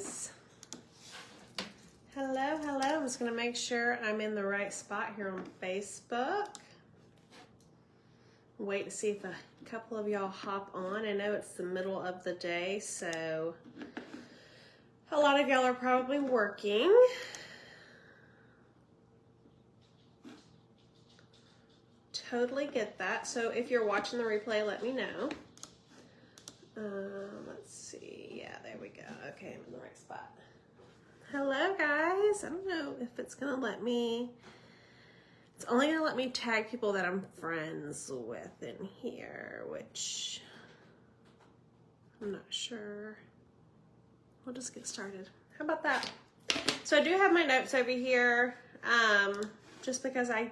guys. Hello, hello. I'm just going to make sure I'm in the right spot here on Facebook. Wait to see if a couple of y'all hop on. I know it's the middle of the day, so a lot of y'all are probably working. Totally get that. So if you're watching the replay, let me know. Let's see. Yeah, there we go. Okay, I'm in the right spot. Hello, guys. I don't know if it's going to let me. It's only going to let me tag people that I'm friends with in here, which I'm not sure. We'll just get started. How about that? So I do have my notes over here, just because I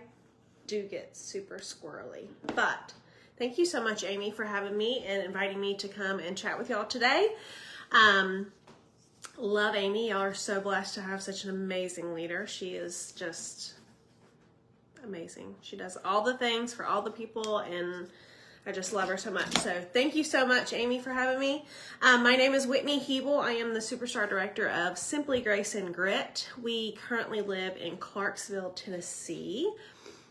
do get super squirrely. But thank you so much, Amy, for having me and inviting me to come and chat with y'all today. Love Amy. Y'all are so blessed to have such an amazing leader. She is just amazing. She does all the things for all the people, and I just love her so much. So thank you so much, Amy, for having me. My name is Whitney Hebel. I am the Superstar Director of Simply Grace and Grit. We currently live in Clarksville, Tennessee.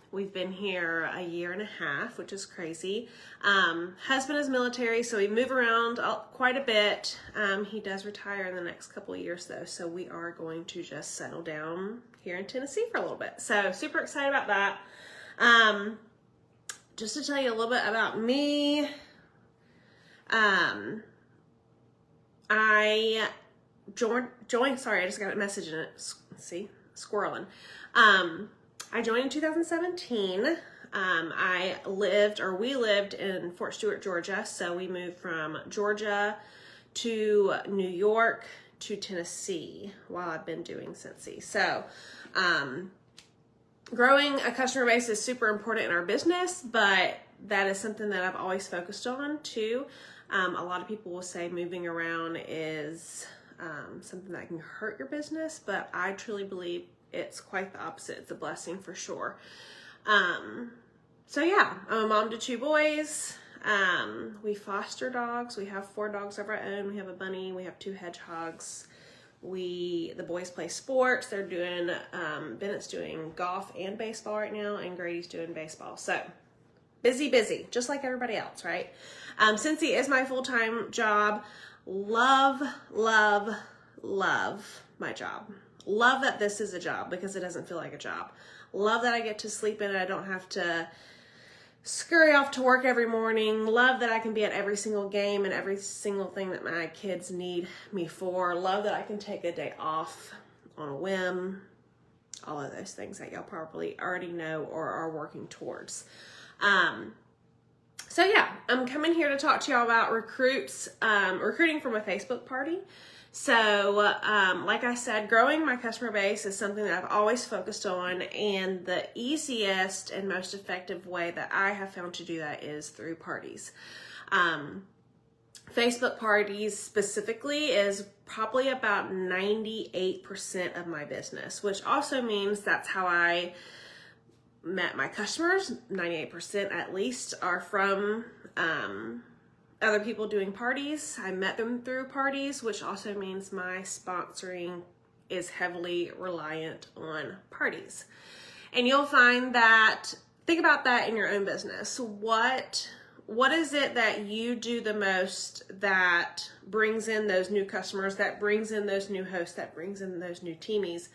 We've been here a year and a half, which is crazy. Husband is military, so we move around quite a bit. He does retire in the next couple of years, though, so we are going to just settle down here in Tennessee for a little bit. So super excited about that. Just to tell you a little bit about me, I joined, sorry, I just got a message in it. See, squirreling. I joined in 2017. We lived in Fort Stewart, Georgia. So we moved from Georgia to New York to Tennessee while I've been doing Scentsy. So, growing a customer base is super important in our business, but that is something that I've always focused on too. A lot of people will say moving around is something that can hurt your business, but I truly believe it's quite the opposite. It's a blessing for sure. So yeah, I'm a mom to 2 boys. We foster dogs. We have 4 dogs of our own. We have a bunny. We have 2 hedgehogs. The boys play sports. They're doing, Bennett's doing golf and baseball right now, and Grady's doing baseball. So busy, just like everybody else, right? Scentsy is my full-time job. Love my job. Love that this is a job because it doesn't feel like a job. Love that I get to sleep in and I don't have to scurry off to work every morning. Love that I can be at every single game and every single thing that my kids need me for. Love that I can take a day off on a whim. All of those things that y'all probably already know or are working towards. So yeah, I'm coming here to talk to y'all about recruiting from a Facebook party. So, like I said, growing my customer base is something that I've always focused on, and the easiest and most effective way that I have found to do that is through parties. Facebook parties specifically is probably about 98% of my business, which also means that's how I met my customers. 98% at least are from other people doing parties. I met them through parties, which also means my sponsoring is heavily reliant on parties. And you'll find that, think about that in your own business. What is it that you do the most that brings in those new customers, that brings in those new hosts, that brings in those new teamies?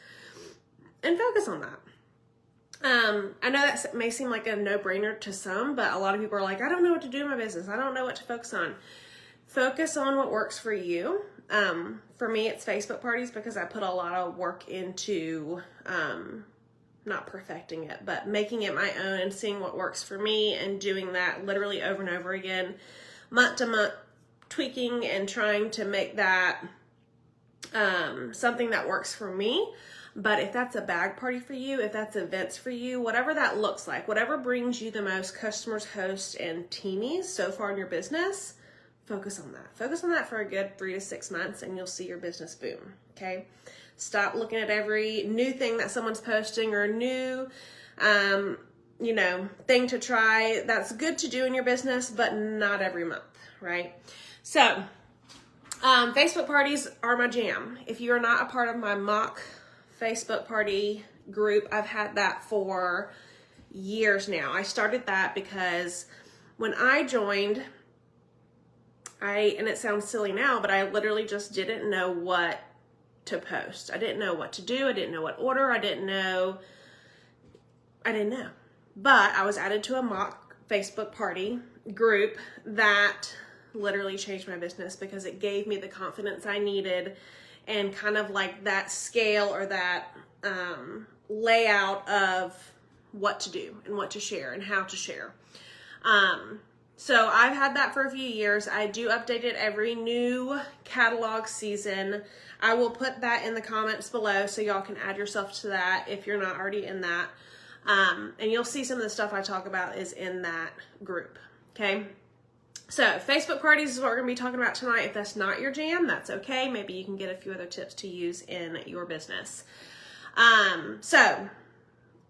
And focus on that. I know that may seem like a no-brainer to some, but a lot of people are like, I don't know what to do in my business. I don't know what to focus on. Focus on what works for you. For me, it's Facebook parties because I put a lot of work into, not perfecting it, but making it my own and seeing what works for me and doing that literally over and over again, month to month, tweaking and trying to make that, something that works for me. But if that's a bag party for you, if that's events for you, whatever that looks like, whatever brings you the most customers, hosts, and teamies so far in your business, focus on that. Focus on that for a good 3 to 6 months and you'll see your business boom, okay? Stop looking at every new thing that someone's posting or new, thing to try. That's good to do in your business, but not every month, right? So Facebook parties are my jam. If you are not a part of my mock Facebook party group, I've had that for years now. I started that because when I joined, and it sounds silly now, but I literally just didn't know what to post. I didn't know what to do. I didn't know what order. I didn't know. But I was added to a mock Facebook party group that literally changed my business because it gave me the confidence I needed and kind of like that scale or that layout of what to do and what to share and how to share. So I've had that for a few years. I do update it every new catalog season. I will put that in the comments below so y'all can add yourself to that if you're not already in that. And you'll see some of the stuff I talk about is in that group. Okay. So Facebook parties is what we're going to be talking about tonight. If that's not your jam, that's okay. Maybe you can get a few other tips to use in your business. So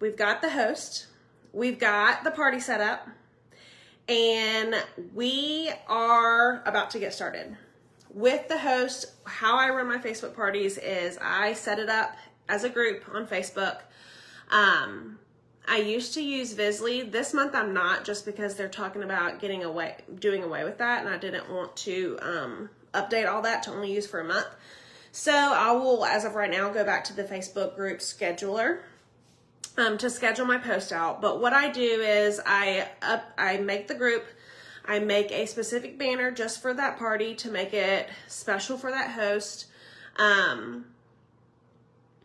we've got the host, we've got the party set up, and we are about to get started. With the host, how I run my Facebook parties is I set it up as a group on Facebook. I used to use Visly. This month I'm not, just because they're talking about doing away with that, and I didn't want to update all that to only use for a month. So I will, as of right now, go back to the Facebook group scheduler to schedule my post out. But what I do is I make the group, I make a specific banner just for that party to make it special for that host.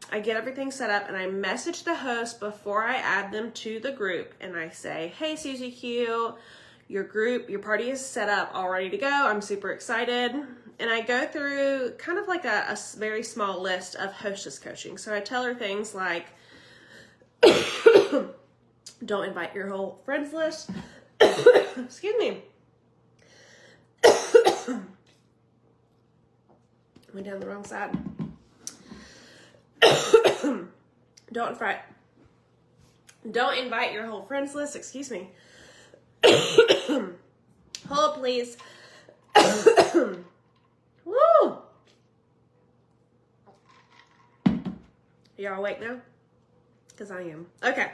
I get everything set up and I message the host before I add them to the group, and I say, hey, Susie Q, your party is set up, all ready to go. I'm super excited. And I go through kind of like a very small list of hostess coaching. So I tell her things like, don't invite your whole friends list. Excuse me. Went down the wrong side. Don't invite your whole friends list. Excuse me. Hold, please. Woo! Y'all awake now? Because I am. Okay.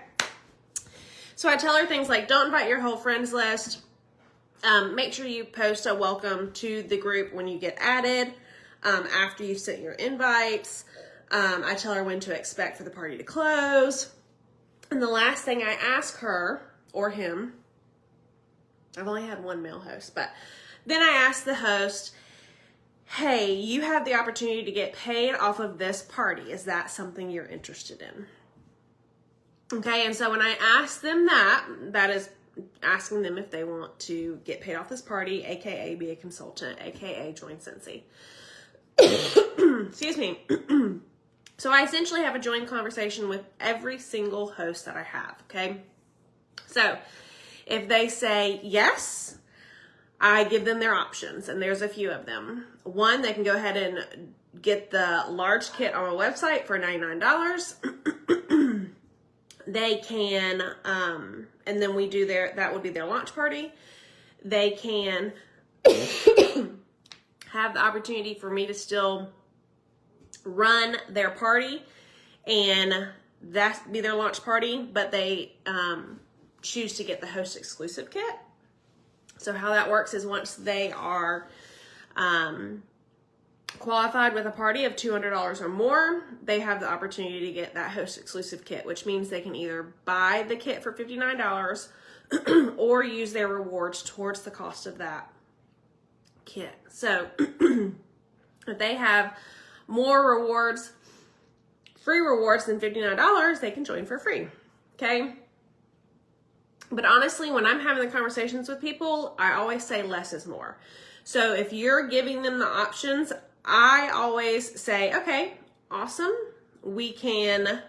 So I tell her things like, don't invite your whole friends list. Make sure you post a welcome to the group when you get added, after you've sent your invites. I tell her when to expect for the party to close. And the last thing I ask her, or him, I've only had one male host, but then I ask the host, hey, you have the opportunity to get paid off of this party. Is that something you're interested in? Okay, and so when I ask them that is asking them if they want to get paid off this party, aka be a consultant, aka join Scentsy. Excuse me. So I essentially have a joint conversation with every single host that I have, okay? So if they say yes, I give them their options, and there's a few of them. One, they can go ahead and get the large kit on my website for $99. They can, and then we do that would be their launch party. They can have the opportunity for me to still run their party, and that be their launch party, but they choose to get the host exclusive kit. So how that works is once they are qualified with a party of $200 or more, they have the opportunity to get that host exclusive kit, which means they can either buy the kit for $59 or use their rewards towards the cost of that kit. So if they have more rewards, free rewards than $59, they can join for free. Okay. But honestly, when I'm having the conversations with people, I always say less is more. So if you're giving them the options, I always say, okay, awesome. You can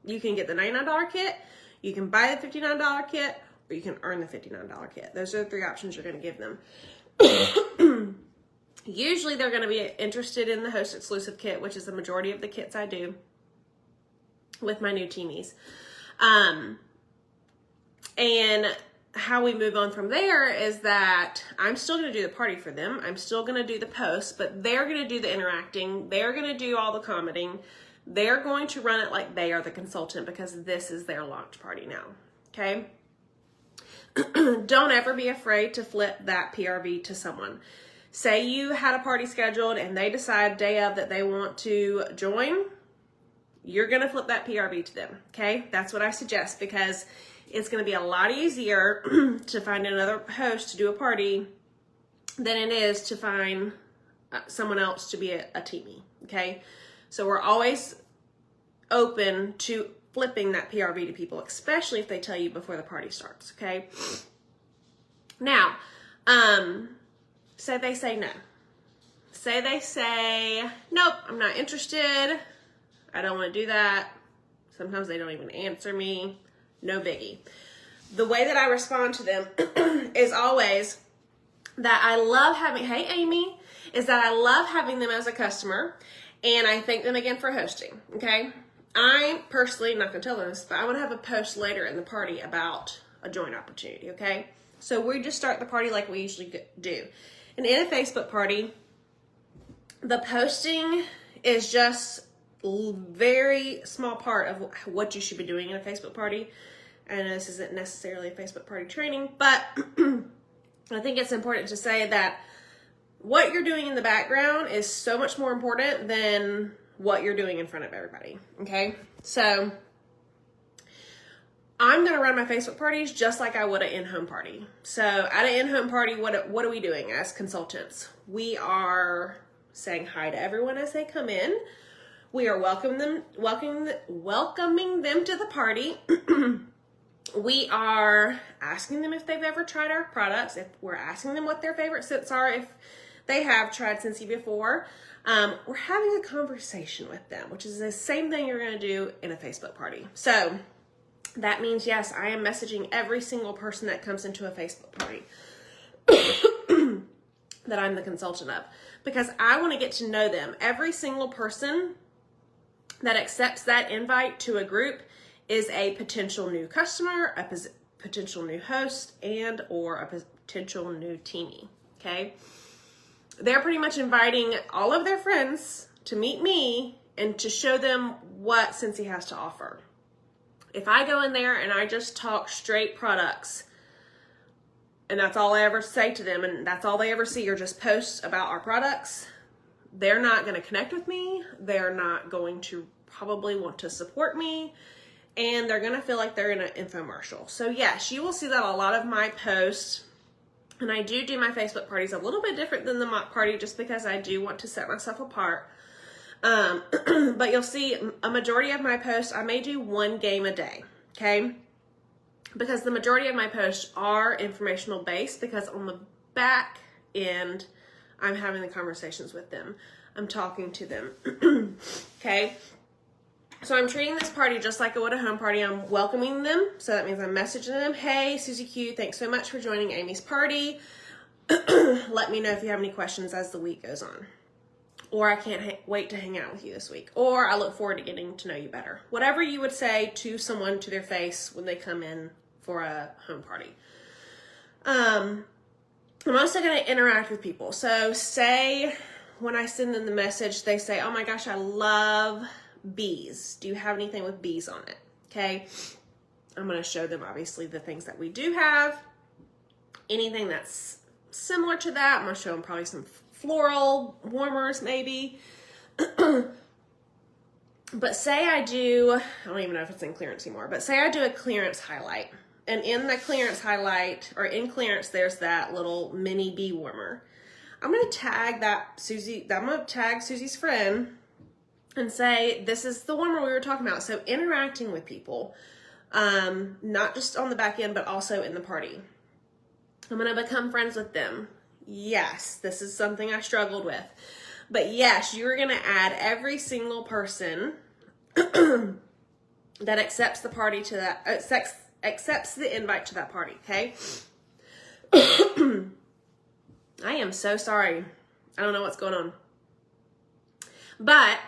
get the $99 kit, you can buy the $59 kit, or you can earn the $59 kit. Those are the three options you're going to give them. Usually they're going to be interested in the host exclusive kit, which is the majority of the kits I do with my new teamies. And how we move on from there is that I'm still going to do the party for them. I'm still going to do the posts, but they're going to do the interacting. They're going to do all the commenting. They're going to run it like they are the consultant because this is their launch party now. Okay? Don't ever be afraid to flip that PRV to someone. Say you had a party scheduled and they decide day of that they want to join. You're going to flip that PRV to them. Okay? That's what I suggest because it's going to be a lot easier to find another host to do a party than it is to find someone else to be a teamie. Okay? So we're always open to flipping that PRV to people, especially if they tell you before the party starts, okay? Now, say they say no. Say they say, nope, I'm not interested. I don't want to do that. Sometimes they don't even answer me. No biggie. The way that I respond to them is always that I love having, hey Amy, is that I love having them as a customer and I thank them again for hosting, okay? I personally, not going to tell them this, but I want to have a post later in the party about a join opportunity, okay? So we just start the party like we usually do. And in a Facebook party, the posting is just a very small part of what you should be doing in a Facebook party. I know this isn't necessarily a Facebook party training, but I think it's important to say that what you're doing in the background is so much more important than what you're doing in front of everybody, okay? So I'm gonna run my Facebook parties just like I would an in-home party. So at an in-home party, what are we doing as consultants? We are saying hi to everyone as they come in. We are welcoming them to the party. We are asking them if they've ever tried our products. If we're asking them what their favorite scents are, if they have tried Scentsy before. We're having a conversation with them, which is the same thing you're going to do in a Facebook party. So that means, yes, I am messaging every single person that comes into a Facebook party that I'm the consultant of, because I want to get to know them. Every single person that accepts that invite to a group is a potential new customer, a potential new host, and or a potential new teamie, okay? They're pretty much inviting all of their friends to meet me and to show them what Scentsy has to offer. If I go in there and I just talk straight products, and that's all I ever say to them, and that's all they ever see are just posts about our products, they're not going to connect with me. They're not going to probably want to support me, and they're going to feel like they're in an infomercial. So yes, you will see that a lot of my posts. And I do my Facebook parties a little bit different than the mock party just because I do want to set myself apart. But you'll see a majority of my posts, I may do one game a day, okay? Because the majority of my posts are informational based because on the back end, I'm having the conversations with them. I'm talking to them, okay? So I'm treating this party just like I would a home party. I'm welcoming them. So that means I'm messaging them. Hey, Susie Q, thanks so much for joining Amy's party. Let me know if you have any questions as the week goes on. Or I can't wait to hang out with you this week. Or I look forward to getting to know you better. Whatever you would say to someone to their face when they come in for a home party. I'm also going to interact with people. So say when I send them the message, they say, oh my gosh, I love bees. Do you have anything with bees on it? Okay. I'm going to show them obviously the things that we do have. Anything that's similar to that, I'm going to show them probably some floral warmers maybe. But say I don't even know if it's in clearance anymore, but say I do a clearance highlight. And in the clearance highlight, or in clearance, there's that little mini bee warmer. I'm going to tag Susie's friend and say, this is the warmer we were talking about. So interacting with people, not just on the back end, but also in the party. I'm going to become friends with them. Yes, this is something I struggled with. But yes, you're going to add every single person that accepts the party to that, accepts the invite to that party, okay? I am so sorry. I don't know what's going on. But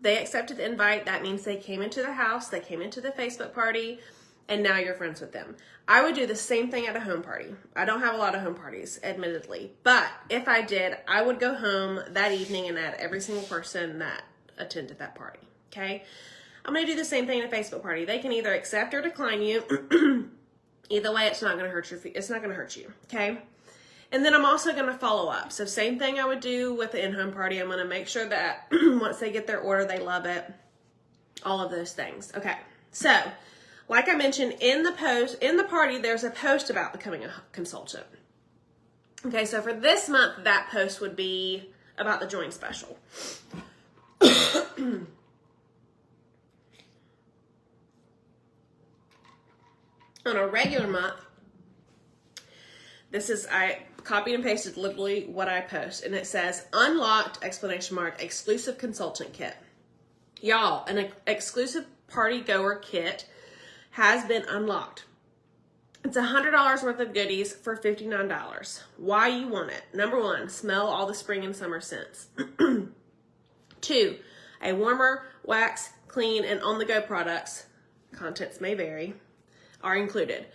they accepted the invite. That means they came into the house, they came into the Facebook party, and now you're friends with them. I would do the same thing at a home party. I don't have a lot of home parties, admittedly, but if I did, I would go home that evening and add every single person that attended that party, okay? I'm going to do the same thing at a Facebook party. They can either accept or decline you. Either way, it's not going to hurt you, okay? And then I'm also going to follow up. So same thing I would do with the in-home party. I'm going to make sure that once they get their order, they love it. All of those things. Okay. So, like I mentioned in the party, there's a post about becoming a consultant. Okay. So for this month, that post would be about the join special. On a regular month, I copied and pasted literally what I post, and it says unlocked ! Exclusive consultant kit. Y'all, an exclusive party goer kit has been unlocked. It's $100 worth of goodies for $59. Why you want it? Number one, smell all the spring and summer scents. 2, a warmer, wax, clean, and on-the-go products, contents may vary, are included.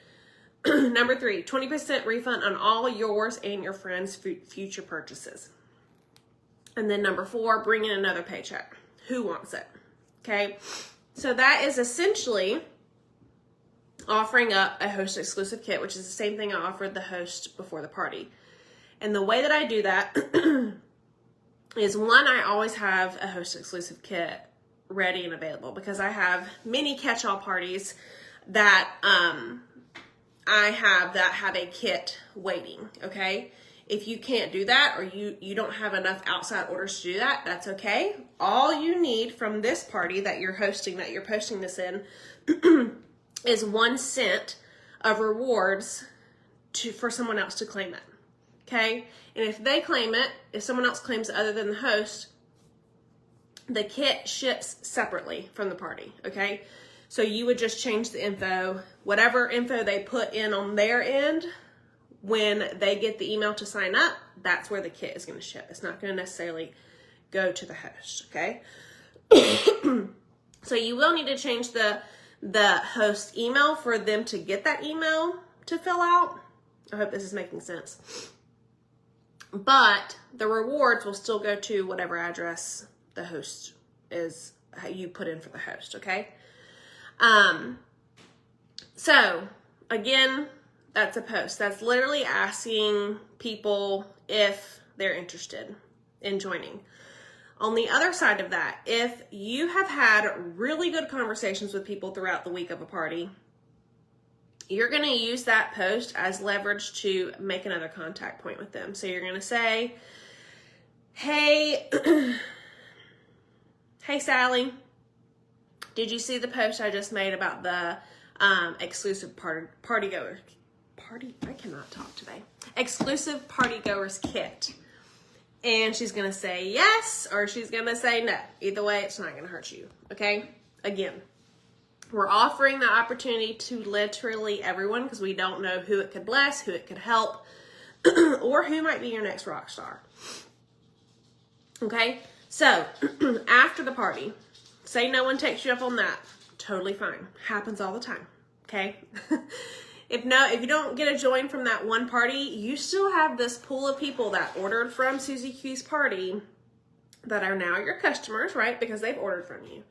Number 3, 20% refund on all yours and your friends' future purchases. And then number 4, bring in another paycheck. Who wants it? Okay. So that is essentially offering up a host exclusive kit, which is the same thing I offered the host before the party. And the way that I do that is, one, I always have a host exclusive kit ready and available because I have many catch-all parties that, I have a kit waiting, okay? If you can't do that or you don't have enough outside orders to do that, that's okay. All you need from this party that you're hosting, that you're posting this in, is 1 cent of rewards for someone else to claim it, okay? And if they claim it, if someone else claims it other than the host, the kit ships separately from the party, okay? So you would just change the info, whatever info they put in on their end, when they get the email to sign up, that's where the kit is going to ship. It's not going to necessarily go to the host, okay? So you will need to change the host email for them to get that email to fill out. I hope this is making sense. But the rewards will still go to whatever address the host is, you put in for the host, okay? So again, that's a post. That's literally asking people if they're interested in joining. On the other side of that, if you have had really good conversations with people throughout the week of a party, you're going to use that post as leverage to make another contact point with them. So you're going to say, hey, hey, Sally, did you see the post I just made about the exclusive exclusive party goers kit? And she's going to say yes, or she's going to say no. Either way, it's not going to hurt you, okay? Again, we're offering the opportunity to literally everyone because we don't know who it could bless, who it could help, or who might be your next rock star. Okay? So, after the party, say no one takes you up on that. Totally fine. Happens all the time. Okay? If you don't get a join from that one party, you still have this pool of people that ordered from Susie Q's party that are now your customers, right? Because they've ordered from you.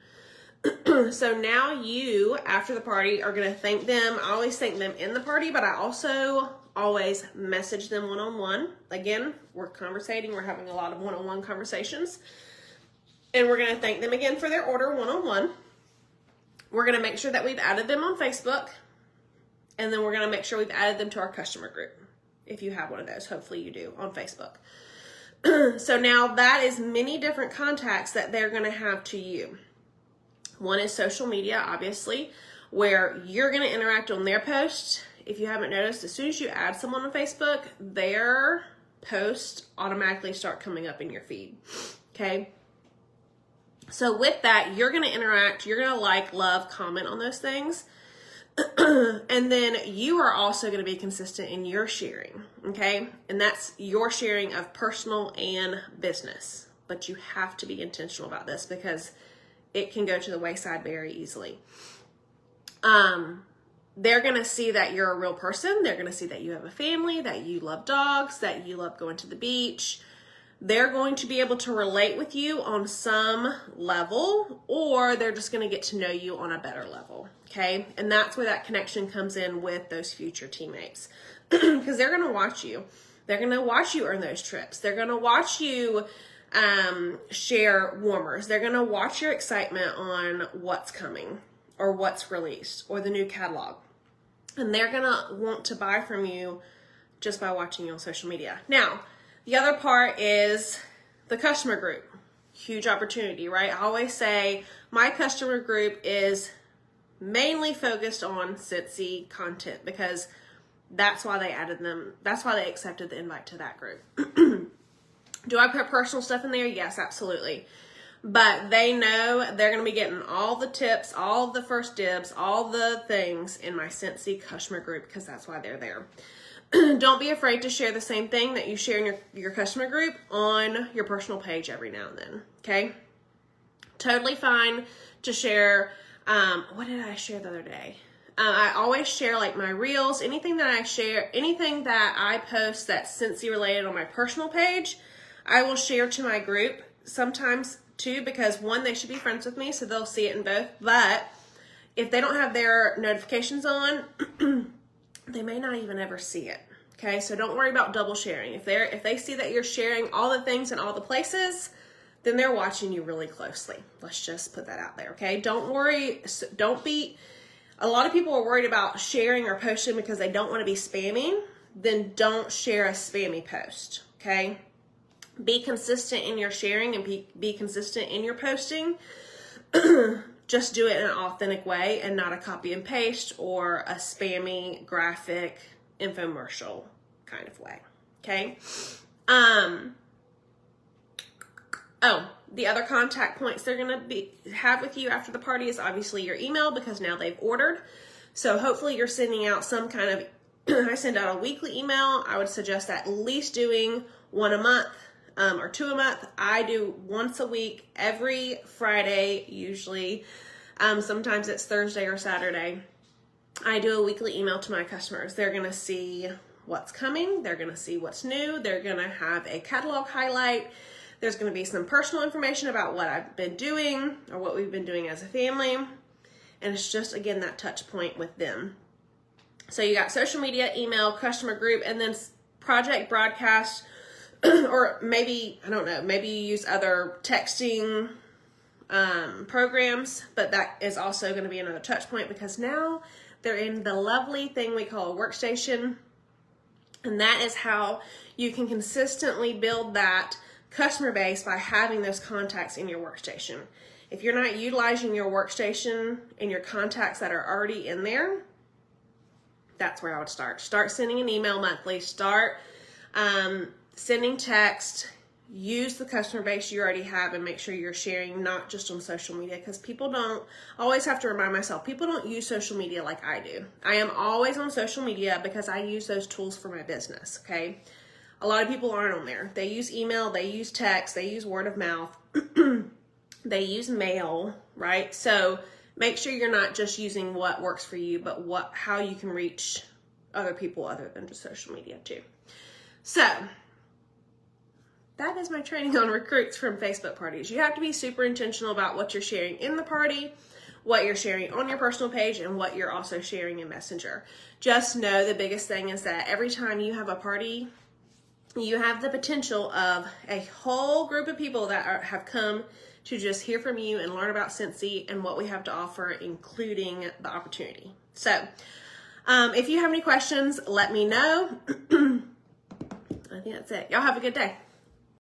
So now you, after the party, are going to thank them. I always thank them in the party, but I also always message them one-on-one. Again, we're conversating. We're having a lot of one-on-one conversations. And we're going to thank them again for their order one-on-one. We're going to make sure that we've added them on Facebook. And then we're going to make sure we've added them to our customer group. If you have one of those, hopefully you do, on Facebook. So now that is many different contacts that they're going to have to you. One is social media, obviously, where you're going to interact on their posts. If you haven't noticed, as soon as you add someone on Facebook, their posts automatically start coming up in your feed. Okay? So with that, you're going to interact. You're going to like, love, comment on those things. And then you are also going to be consistent in your sharing, okay? And that's your sharing of personal and business. But you have to be intentional about this because it can go to the wayside very easily. they're going to see that you're a real person. They're going to see that you have a family, that you love dogs, that you love going to the beach. They're going to be able to relate with you on some level, or they're just going to get to know you on a better level, okay? And that's where that connection comes in with those future teammates, because they're going to watch you. They're going to watch you earn those trips. They're going to watch you share warmers. They're going to watch your excitement on what's coming or what's released or the new catalog. And they're going to want to buy from you just by watching you on social media. Now, the other part is the customer group. Huge opportunity, right? I always say my customer group is mainly focused on Scentsy content because that's why they added them. That's why they accepted the invite to that group. Do I put personal stuff in there? Yes, absolutely. But they know they're going to be getting all the tips, all the first dibs, all the things in my Scentsy customer group because that's why they're there. Don't be afraid to share the same thing that you share in your customer group on your personal page every now and then, okay? Totally fine to share. What did I share the other day? I always share like my reels, anything that I share, anything that I post that's Scentsy related on my personal page, I will share to my group sometimes too, because one, they should be friends with me, so they'll see it in both. But if they don't have their notifications on, they may not even ever see it. Okay, so don't worry about double sharing. If they see that you're sharing all the things in all the places, then they're watching you really closely. Let's just put that out there. Okay, don't worry. Don't be. A lot of people are worried about sharing or posting because they don't want to be spammy. Then don't share a spammy post. Okay. Be consistent in your sharing and be consistent in your posting. Just do it in an authentic way and not a copy and paste or a spammy graphic infomercial kind of way. Okay. Oh, the other contact points they're going to have with you after the party is obviously your email because now they've ordered. So hopefully you're sending out some kind of, I send out a weekly email. I would suggest at least doing one a month. Or 2 a month. I do once a week, every Friday, usually. Sometimes it's Thursday or Saturday. I do a weekly email to my customers. They're going to see what's coming. They're going to see what's new. They're going to have a catalog highlight. There's going to be some personal information about what I've been doing or what we've been doing as a family. And it's just, again, that touch point with them. So you got social media, email, customer group, and then project broadcast. Or maybe, I don't know, maybe you use other texting programs, but that is also going to be another touch point because now they're in the lovely thing we call a workstation. And that is how you can consistently build that customer base by having those contacts in your workstation. If you're not utilizing your workstation and your contacts that are already in there, that's where I would start. Start sending an email monthly. Start sending text. Use the customer base you already have and make sure you're sharing not just on social media because people don't, I always have to remind myself, people don't use social media like I do. I am always on social media because I use those tools for my business, okay? A lot of people aren't on there. They use email, they use text, they use word of mouth, they use mail, right? So make sure you're not just using what works for you, but how you can reach other people other than just social media too. So that is my training on recruits from Facebook parties. You have to be super intentional about what you're sharing in the party, what you're sharing on your personal page, and what you're also sharing in Messenger. Just know the biggest thing is that every time you have a party, you have the potential of a whole group of people that have come to just hear from you and learn about Scentsy and what we have to offer, including the opportunity. So if you have any questions, let me know. I think that's it. Y'all have a good day.